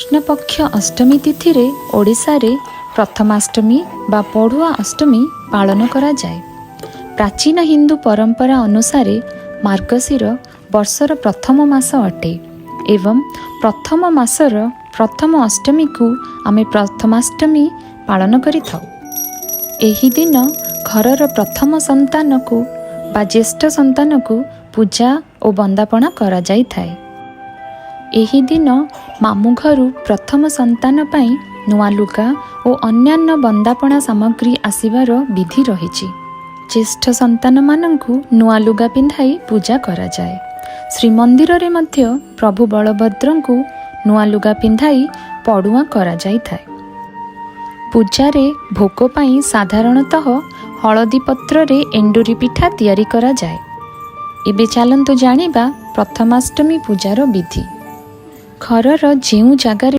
कृष्णपक्ष अष्टमी तिथि रे ओडिशा रे प्रथमाष्टमी बा पढ़ुआ अष्टमी पालन करा जाए। प्राचीन हिंदू परंपरा अनुसार मार्गशीर वर्षर प्रथम मास अटे एवं प्रथम मासर प्रथम अष्टमी को आमे प्रथमाष्टमी पालन करिथाउ। एही दिन घरर प्रथम संतान को बा ज्येष्ठ संतान को पूजा और वंदापना करा जाई थाए। एही दिन मामू घरु प्रथम संतान पाई नुआ लुगा और अन्यान्य वंदापना सामग्री आसिबार विधि रहिछि। ज्येष्ठ संतान मानंकु नुआ लुगा पिंधाई पूजा करा जाए। श्रीमंदिर रे मध्य प्रभु बलभद्रंकु नुआ लुगा पिंधाई पड़ुआ करा जाई थाए। पूजा रे भोग पाई साधारणतः हलदी पत्र रे एंडुरी पिठा तैयारी करा जाए। एबे चलंतु जानिबा प्रथमाष्टमी पूजार विधि। घरर जेउ जगार